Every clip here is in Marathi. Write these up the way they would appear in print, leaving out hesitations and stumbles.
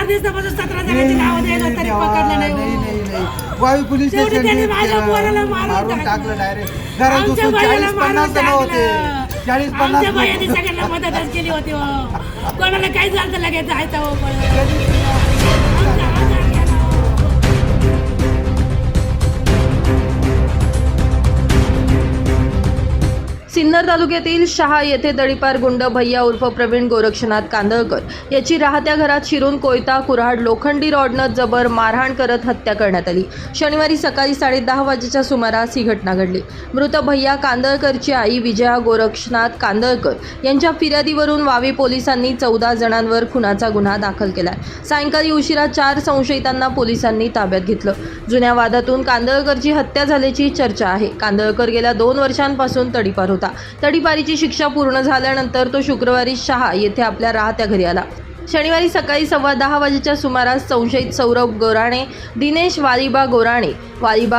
दिवसापासून 17 जणांची नावं द्यायला तरी पकडलं नाही. वावी पोलीस शेवटी स्टेशन त्यांनी माझ्या पोराला मारून टाकलं डायरेक्ट. घरात आमच्या घुसून बाईला 40-50 जण होते. मारून 40-50 आमच्या बायांनी सगळ्यांना मदतच केली होती हो. कोणाला काय झालं तर लगेच जायचं हो सिन्नर तालुक्यातील शहा येथे दडीपार गुंड भैया उर्फ प्रवीण गोरक्षनाथ कांदळकर याची राहत्या घरात शिरून कोयता कुऱ्हाड लोखंडी रॉडनं जबर मारहाण करत हत्या करण्यात आली. शनिवारी सकाळी 10:30 वाजेच्या सुमारास ही घटना घडली. मृत भैया कांदळकरची आई विजया गोरक्षनाथ कांदळकर यांच्या फिर्यादीवरून वावी पोलिसांनी 14 जणांवर खुनाचा गुन्हा दाखल केला. सायंकाळी उशिरा 4 संशयितांना पोलिसांनी ताब्यात घेतलं. जुन्या वादातून कांदळकरची हत्या झाल्याची चर्चा आहे. कांदळकर गेल्या 2 वर्षांपासून तडीपार होता. तडीपारीची शिक्षा पूर्ण झाल्यानंतर तो शुक्रवारी शहा येथे आपल्या राहत्या घरी आला. शनिवारी सकाळी 10:15 वाजेच्या सुमारास संशयित सौरभ गोराणे, दिनेश वालिबा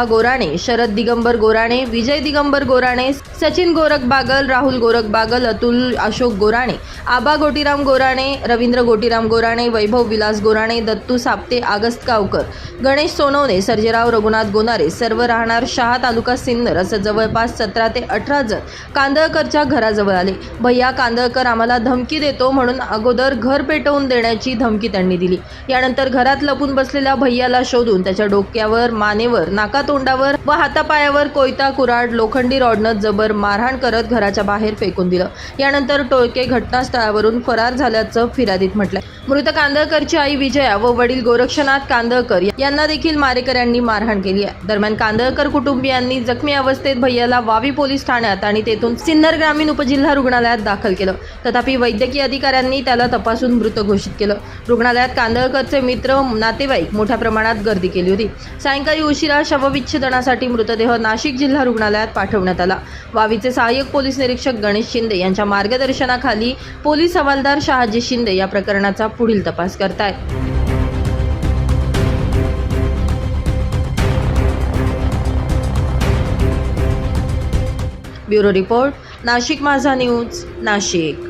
गोराणे, शरद दिगंबर गोराणे, विजय दिगंबर गोराणे, सचिन गोरख बागल, राहुल गोरख बागल, अतुल अशोक गोराणे, आबा गोटीराम गोराणे, रवींद्र गोटीराम गोराणे, वैभव विलास गोराणे, दत्तू साप्ते, आगस्त गावकर, गणेश सोनवणे, सर्जेराव रघुनाथ गोनारे सर्व राहणार शहा तालुका सिन्नर असं जवळपास 17 ते 18 जण कांदळकरच्या घराजवळ आले. भैया कांदळकर आम्हाला धमकी देतो म्हणून अगोदर घर पेटवून देण्याची धमकी त्यांनी दिली. यानंतर घरात लपून बसलेल्या भैयाला शोधून त्याच्या डोक्यावर, मानेवर, नाकातोंडावर व हातापायावर कोयता कुऱ्हाड लोखंडी रॉडनं जबर मारहाण करत घराच्या बाहेर फेकून दिलं. यानंतर टोळके घटनास्थळावरून फरार झाल्याचं फिर्यादीत म्हटलंय. मृत कांदळकरची आई विजया व वडील गोरक्षनाथ कांदळकर यांना देखील मारेकऱ्यांनी मारहाण केली आहे. दरम्यान कांदळकर कुटुंबियांनी जखमी अवस्थेत भैयाला वावी पोलीस ठाण्यात आणि तेथून सिन्नर ग्रामीण उपजिल्हा रुग्णालयात दाखल केलं. तथापि वैद्यकीय अधिकाऱ्यांनी त्याला तपासून मृत घोषित केलं. रुग्णालयात कांदळकरचे मित्र, नातेवाईक मोठ्या प्रमाणात गर्दी केली होती. सायंकाळी उशिरा शवविच्छेदनासाठी मृतदेह नाशिक जिल्हा रुग्णालयात पाठवण्यात आला. वावीचे सहाय्यक पोलीस निरीक्षक गणेश शिंदे यांच्या मार्गदर्शनाखाली पोलीस हवालदार शहाजी शिंदे या प्रकरणाचा पुढील तपास करतायत. ब्युरो रिपोर्ट, नाशिक माझा न्यूज, नाशिक.